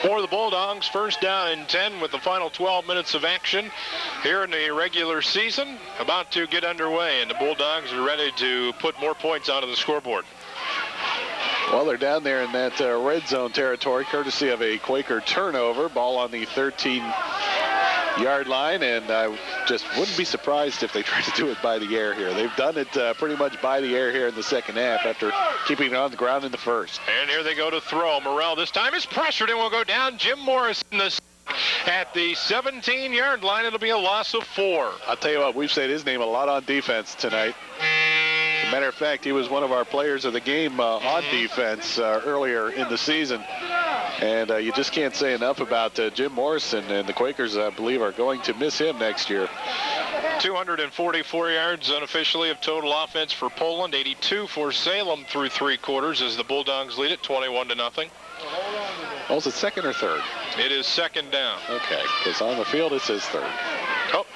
For the Bulldogs, first down and 10 with the final 12 minutes of action here in the regular season. About to get underway, and the Bulldogs are ready to put more points onto the scoreboard. Well, they're down there in that red zone territory, courtesy of a Quaker turnover. Ball on the 13-yard line, and I just wouldn't be surprised if they tried to do it by the air here. They've done it pretty much by the air here in the second half after keeping it on the ground in the first. And here they go to throw. Morrell this time is pressured and will go down. Jim Morris at the 17-yard line. It'll be a loss of 4. I'll tell you what, we've said his name a lot on defense tonight. As a matter of fact, he was one of our players of the game on defense earlier in the season. And you just can't say enough about Jim Morrison, and the Quakers, I believe, are going to miss him next year. 244 yards unofficially of total offense for Poland, 82 for Salem through 3 quarters as the Bulldogs lead it 21-0. Oh, is it second or third? It is second down. Okay, because on the field it says third. Oh,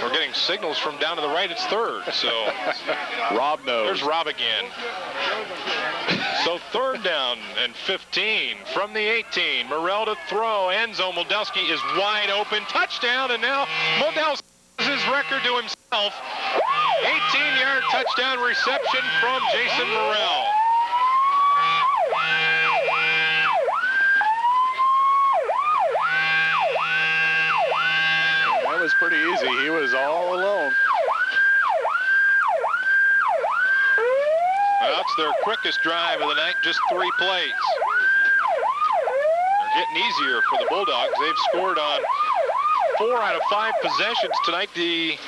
we're getting signals from down to the right. It's third. So Rob knows. There's Rob again. So third down and 15 from the 18. Morrell to throw. End zone. Moldowski is wide open. Touchdown, and now Moldowski has his record to himself. 18-yard touchdown reception from Jason Morrell. That was pretty easy. He was all alone. That's their quickest drive of the night, just 3 plays. They're getting easier for the Bulldogs. They've scored on 4 out of 5 possessions tonight. I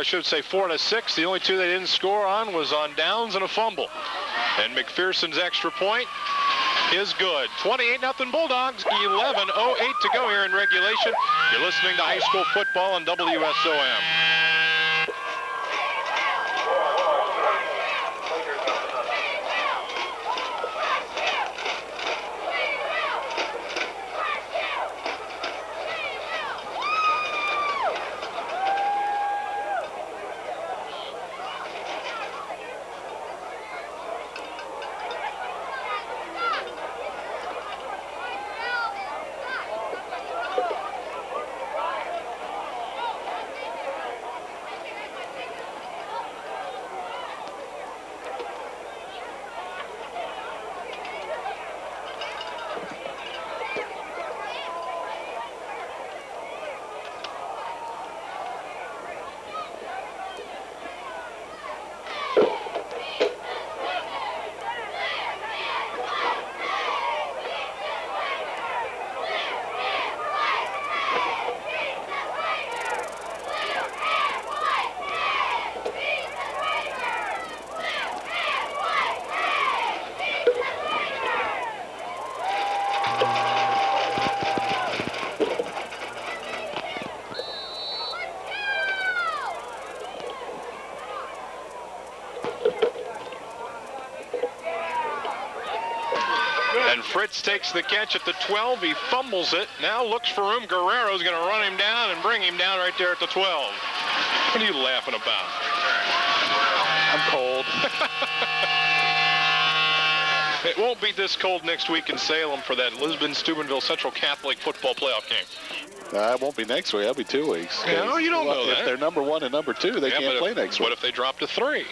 should say 4 out of 6. The only 2 they didn't score on was on downs and a fumble. And McPherson's extra point is good. 28-0 Bulldogs, 11:08 to go here in regulation. You're listening to high school football on WSOM. Fritz takes the catch at the 12. He fumbles it. Now looks for room. Guerrero's going to run him down and bring him down right there at the 12. What are you laughing about? I'm cold. It won't be this cold next week in Salem for that Lisbon-Steubenville Central Catholic football playoff game. It won't be next week. That'll be 2 weeks. No, you don't know that. If they're number 1 and number 2, they can't play next week. What if they drop to 3?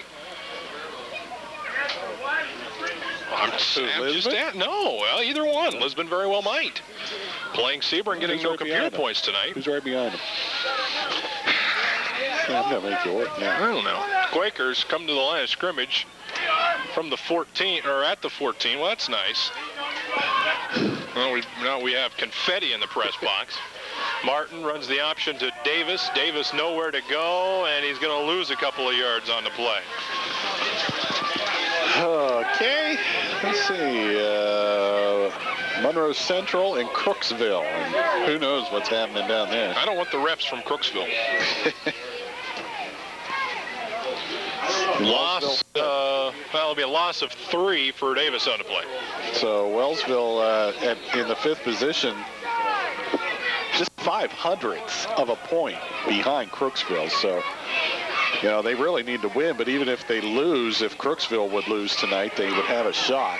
No, well, either one. Lisbon very well might. Playing Sebring, getting no computer points tonight. Who's right behind him? I'm going to make you work now. I don't know. Quakers come to the line of scrimmage from the 14, or at the 14. Well, that's nice. Well, now we have confetti in the press box. Martin runs the option to Davis. Davis nowhere to go, and he's going to lose a couple of yards on the play. Okay, let's see. Monroe Central and Crooksville. And who knows what's happening down there. I don't want the refs from Crooksville. Loss, it'll be a loss of 3 for Davis on the play. So Wellsville in the 5th position, just 0.05 of a point behind Crooksville. So, you know, they really need to win, but even if they lose, if Crooksville would lose tonight, they would have a shot.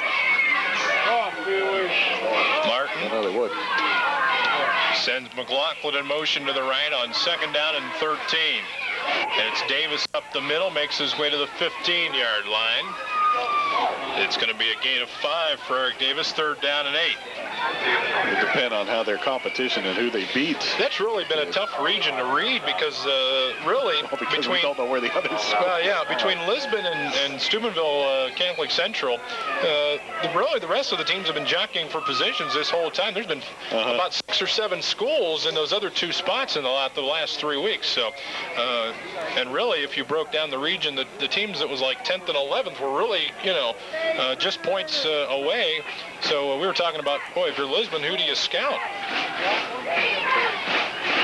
I know they would. Sends McLaughlin in motion to the right on 2nd down and 13. And it's Davis up the middle, makes his way to the 15-yard line. It's going to be a gain of 5 for Eric Davis, 3rd down and 8. It depends on how their competition and who they beat. That's really been a tough region to read because because we don't know where the others are. Between Lisbon and Steubenville Catholic Central, the rest of the teams have been jockeying for positions this whole time. There's been about 6 or 7 schools in those other 2 spots in the last 3 weeks. So, and really, if you broke down the region, the teams that was like 10th and 11th were really, just points away. So we were talking about, boy, if you're Lisbon, who do you scout?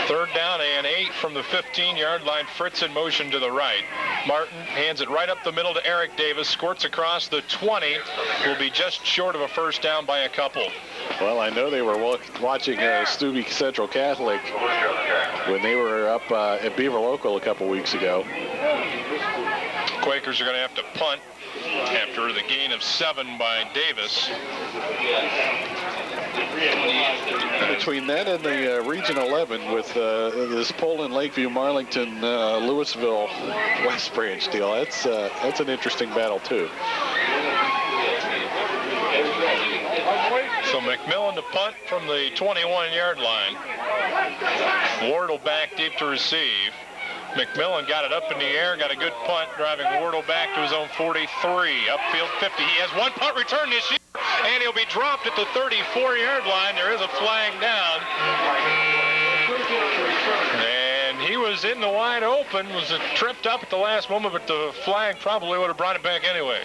3rd down and 8 from the 15-yard line. Fritz in motion to the right. Martin hands it right up the middle to Eric Davis. Squirts across the 20. Will be just short of a 1st down by a couple. Well, I know they were watching Steubenville Central Catholic when they were up at Beaver Local a couple weeks ago. Quakers are going to have to punt after the gain of 7 by Davis. Between that and the Region 11 with this Poland, Lakeview, Marlington, Louisville, West Branch deal, that's an interesting battle too. So McMillan to punt from the 21-yard line. Wardle back deep to receive. McMillan got it up in the air, got a good punt, driving Wardle back to his own 43, upfield 50. He has 1 punt return this year, and he'll be dropped at the 34-yard line. There is a flag down. And he was in the wide open, was tripped up at the last moment, but the flag probably would have brought it back anyway.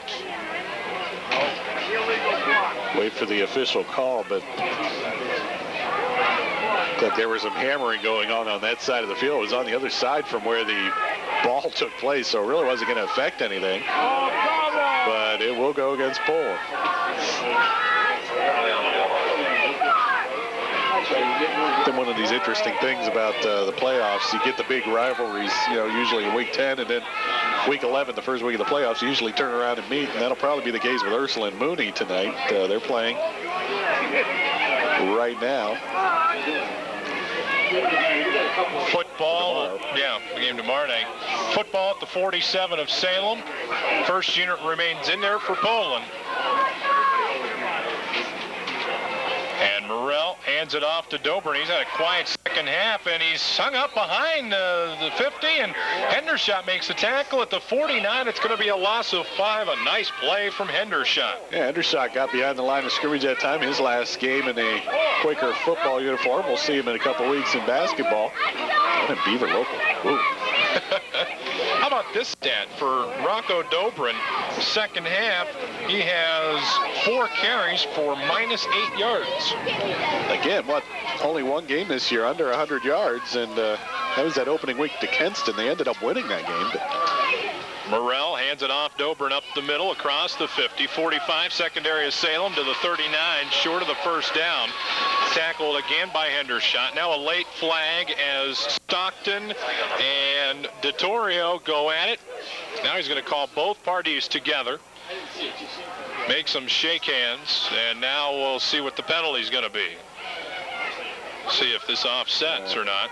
Wait for the official call, but that there was some hammering going on that side of the field. It was on the other side from where the ball took place, so it really wasn't going to affect anything. But it will go against Poland. Then one of these interesting things about the playoffs, you get the big rivalries, usually in week 10 and then week 11, the first week of the playoffs, you usually turn around and meet, and that'll probably be the case with Ursula and Mooney tonight. They're playing right now. Football, the game tomorrow night. Football at the 47 of Salem. First unit remains in there for Poland. And Morrell hands it off to Dobrin. He's had a quiet second half, and he's hung up behind the 50, and Hendershot makes the tackle at the 49. It's going to be a loss of 5. A nice play from Hendershot. Yeah, Hendershot got behind the line of scrimmage that time. His last game in a Quaker football uniform. We'll see him in a couple weeks in basketball. What a Beaver Local. Ooh. How about this stat for Rocco Dobrin? Second half, he has 4 carries for -8 yards. Again, only one game this year under 100 yards, and that was that opening week to Kenston. They ended up winning that game. Morrell hands it off. Dobrin up the middle across the 50. 45, secondary of Salem to the 39, short of the 1st down. Tackled again by Hendershot. Now a late flag as Stockton and DeTorio go at it. Now he's going to call both parties together, make some shake hands, and now we'll see what the penalty's going to be. See if this offsets or not.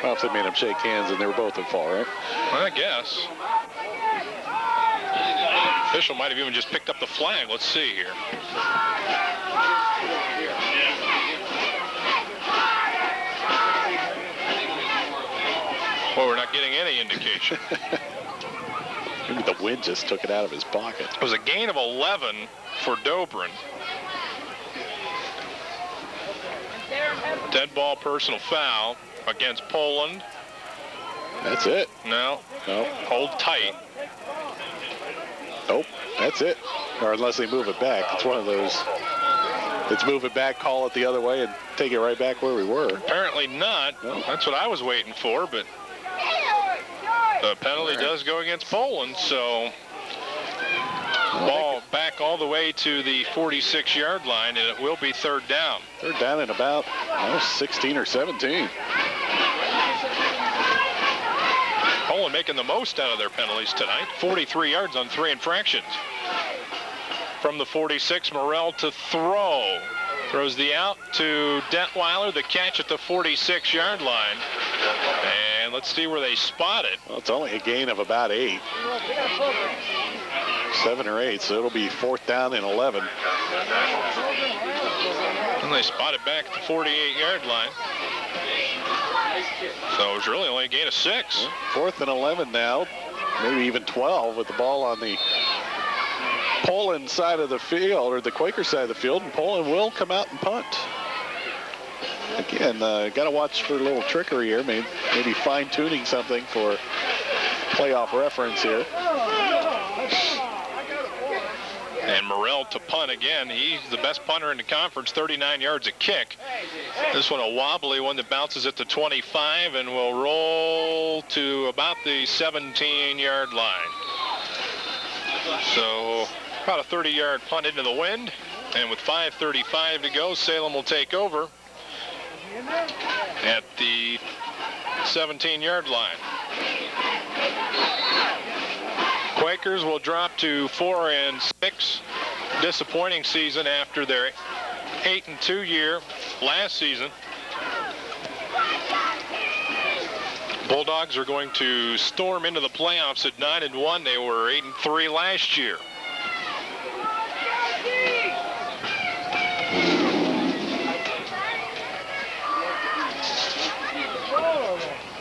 Well, if they made them shake hands and they were both at fault, right? I guess. Official might have even just picked up the flag. Let's see here. Well, we're not getting any indication. Maybe the wind just took it out of his pocket. It was a gain of 11 for Dobrin. Dead ball personal foul against Poland. That's it. No. Hold tight. Nope, that's it. Or unless they move it back. It's one of those. Let's move it back, call it the other way, and take it right back where we were. Apparently not. No. That's what I was waiting for, but the penalty does go against Poland, so ball back all the way to the 46-yard line, and it will be 3rd down. 3rd down in about 16 or 17. Poland making the most out of their penalties tonight. 43 yards on 3 infractions. From the 46, Morrell to throw. Throws the out to Detweiler, the catch at the 46-yard line. And let's see where they spot it. Well, it's only a gain of about 8. 7 or 8, so it'll be 4th down and 11. And they spot it back at the 48-yard line. So it was really only a gain of 6. Yeah, 4th and 11 now, maybe even 12 with the ball on the Poland side of the field, or the Quaker side of the field, and Poland will come out and punt. Again, got to watch for a little trickery here, maybe fine-tuning something for playoff reference here. And Morrell to punt again. He's the best punter in the conference, 39 yards a kick. This one a wobbly one that bounces at the 25 and will roll to about the 17-yard line. So about a 30-yard punt into the wind. And with 5:35 to go, Salem will take over at the 17-yard line. Quakers will drop to 4-6. Disappointing season after their 8-2 year last season. Bulldogs are going to storm into the playoffs at 9-1. They were 8-3 last year.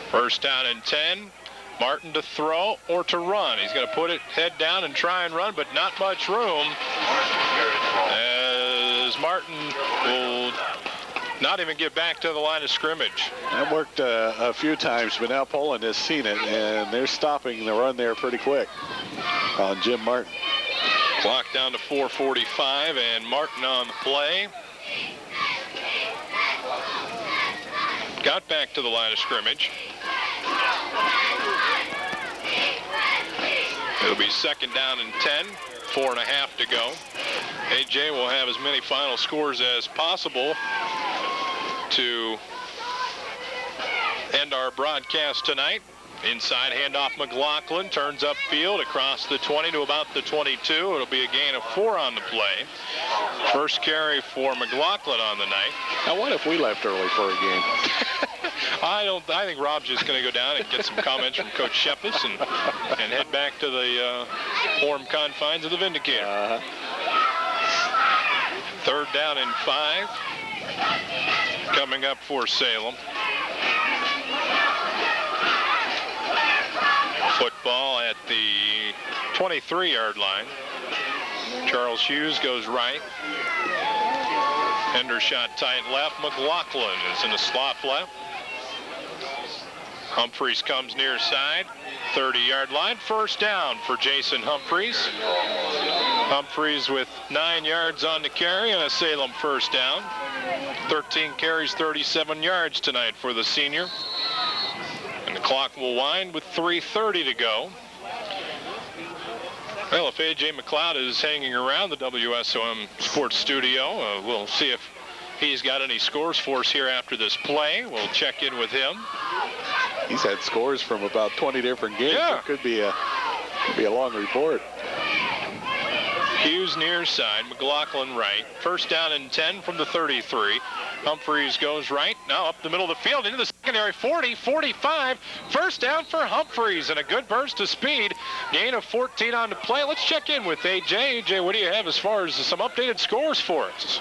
First down and 10. Martin to throw or to run. He's going to put it head down and try and run, but not much room, as Martin will not even get back to the line of scrimmage. That worked a few times, but now Poland has seen it, and they're stopping the run there pretty quick on Jim Martin. Clock down to 4:45, and Martin on the play. Got back to the line of scrimmage. It'll be 2nd down and 10, 4.5 to go. AJ will have as many final scores as possible to end our broadcast tonight. Inside handoff, McLaughlin turns upfield across the 20 to about the 22. It'll be a gain of 4 on the play. First carry for McLaughlin on the night. Now, what if we left early for a game? I think Rob's just going to go down and get some comments from Coach Shepis and head back to the warm confines of the Vindicator. 3rd down and 5 coming up for Salem. Football at the 23-yard line. Charles Hughes goes right. Hendershot tight left. McLaughlin is in the slot left. Humphreys comes near side. 30-yard line. First down for Jason Humphreys. Humphreys with 9 yards on the carry and a Salem first down. 13 carries, 37 yards tonight for the senior. And the clock will wind with 3:30 to go. Well, if A.J. McLeod is hanging around the WSOM Sports Studio, we'll see if he's got any scores for us here after this play. We'll check in with him. He's had scores from about 20 different games. Yeah. It could be a long report. Hughes near side, McLaughlin right. First down and 10 from the 33. Humphreys goes right, now up the middle of the field into the secondary, 40, 45. First down for Humphreys and a good burst of speed. Gain of 14 on the play. Let's check in with AJ. AJ, what do you have as far as some updated scores for us?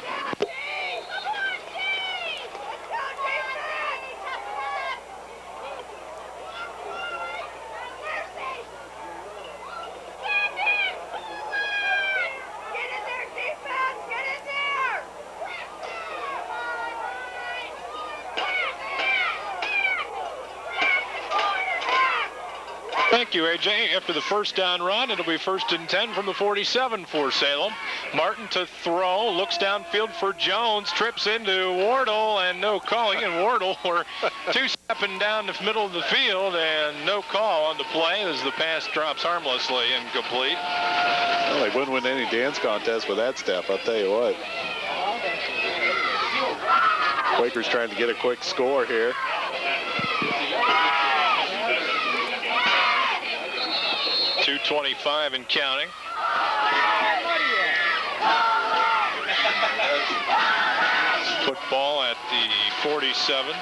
Thank you, AJ. After the first down run, it'll be 1st and 10 from the 47 for Salem. Martin to throw, looks downfield for Jones, trips into Wardle, and no calling. And Wardle were two-stepping down the middle of the field, and no call on the play as the pass drops harmlessly incomplete. Well, they wouldn't win any dance contest with that step, I'll tell you what. Quakers trying to get a quick score here. .225 and counting. 47.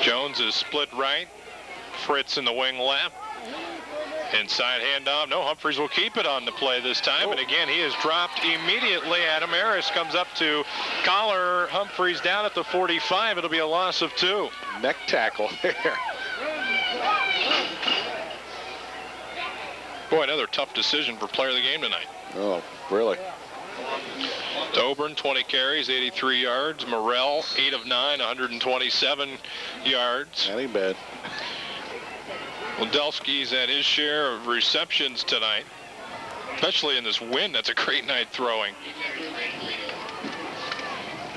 Jones is split right. Fritz in the wing left. Inside handoff. No, Humphreys will keep it on the play this time. And again, he is dropped immediately. Adam Harris comes up to collar Humphreys down at the 45. It'll be a loss of 2. Neck tackle there. Boy, another tough decision for player of the game tonight. Oh, really? Dobrin, 20 carries, 83 yards. Morrell, 8 of 9, 127 yards. That ain't bad. Wendelsky's at his share of receptions tonight, especially in this wind. That's a great night throwing.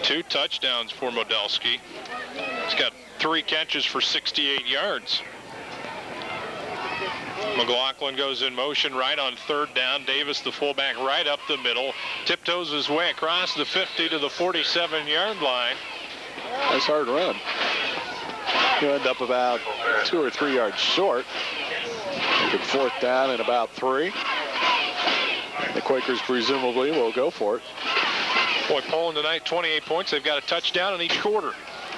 2 touchdowns for Modelsky. He's got 3 catches for 68 yards. McLaughlin goes in motion right on 3rd down. Davis, the fullback, right up the middle. Tiptoes his way across the 50 to the 47-yard line. Nice hard run. You end up about 2 or 3 yards short. Good 4th down and about 3. The Quakers presumably will go for it. Boy, Poland tonight, 28 points. They've got a touchdown in each quarter.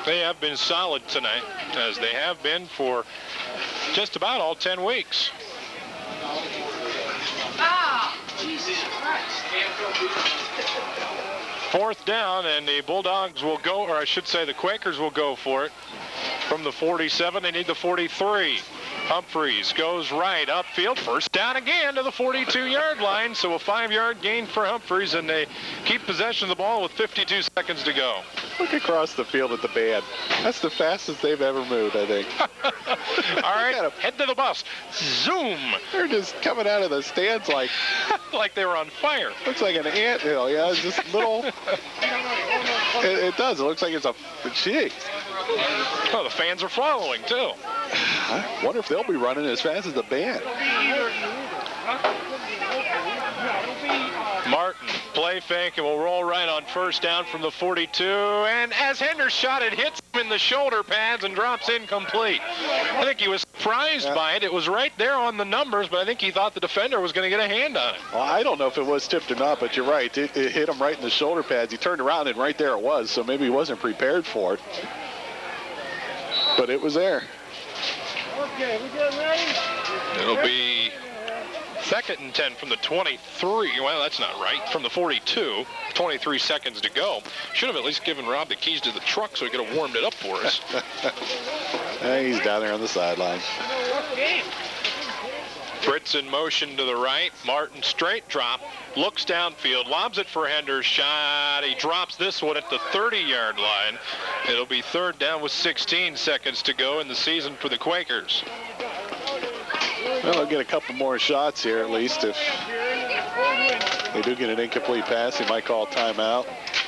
They have been solid tonight, as they have been for just about all 10 weeks. Jesus Christ. 4th down, and the Bulldogs will go, or I should say the Quakers will go for it. From the 47, they need the 43. Humphreys goes right upfield. 1st down again to the 42-yard line. So a 5-yard gain for Humphreys, and they keep possession of the ball with 52 seconds to go. Look across the field at the band. That's the fastest they've ever moved, I think. All right, head to the bus. Zoom. They're just coming out of the stands like like they were on fire. Looks like an anthill. Yeah, it's just little. It does. It looks like it's a. Jeez. Oh, the fans are following too. I wonder if they'll be running as fast as the band. Martin, play fake, and will roll right on 1st down from the 42. And as Henders shot, it hits him in the shoulder pads and drops incomplete. I think he was surprised by it. It was right there on the numbers, but I think he thought the defender was going to get a hand on it. Well, I don't know if it was tipped or not, but you're right. It hit him right in the shoulder pads. He turned around, and right there it was, so maybe he wasn't prepared for it. But it was there. Okay, we getting ready? It'll be 2nd and 10 from the 23. Well, that's not right. From the 42. 23 seconds to go. Should have at least given Rob the keys to the truck so he could have warmed it up for us. He's down there on the sideline. Fritz in motion to the right. Martin straight drop. Looks downfield. Lobs it for Henders. Shot. He drops this one at the 30-yard line. It'll be 3rd down with 16 seconds to go in the season for the Quakers. Well, they'll get a couple more shots here at least. If they do get an incomplete pass, he might call timeout.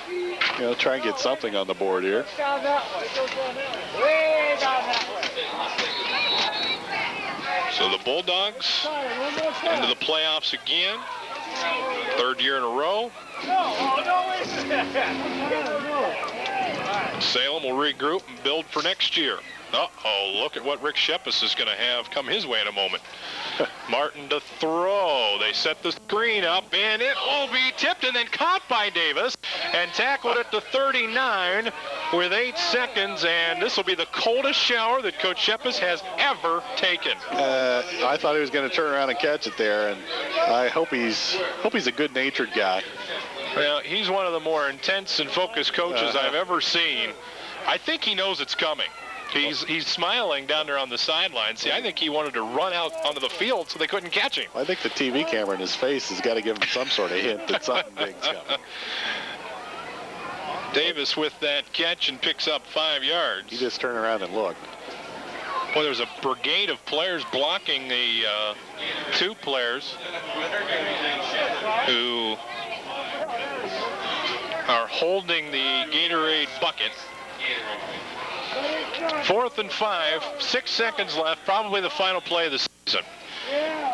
You know, try and get something on the board here. Down that way. Way down that way. So the Bulldogs into the playoffs again. 3rd year in a row. Salem will regroup and build for next year. Uh-oh, look at what Rick Shepis is going to have come his way in a moment. Martin to throw. They set the screen up, and it will be tipped and then caught by Davis and tackled at the 39 with 8 seconds, and this will be the coldest shower that Coach Shepis has ever taken. I thought he was going to turn around and catch it there, and I hope he's a good-natured guy. Well, he's one of the more intense and focused coaches I've ever seen. I think he knows it's coming. He's smiling down there on the sideline. See, I think he wanted to run out onto the field so they couldn't catch him. I think the TV camera in his face has got to give him some sort of hint that something big's coming. Davis with that catch and picks up 5 yards. He just turned around and looked. Well, there's a brigade of players blocking the 2 players who are holding the Gatorade bucket. 4th and 5, 6 seconds left, probably the final play of the season.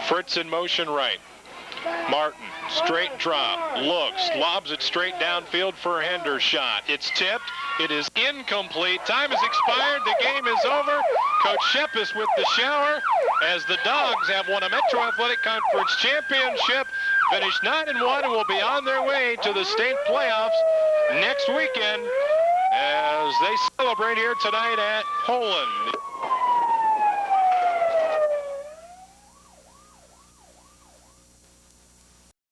Fritz in motion right. Martin, straight drop, looks, lobs it straight downfield for a Henders shot. It's tipped. It is incomplete. Time has expired. The game is over. Coach Shepis with the shower. as the Dogs have won a Metro Athletic Conference championship, finished 9-1, and will be on their way to the state playoffs next weekend as they celebrate here tonight at Poland.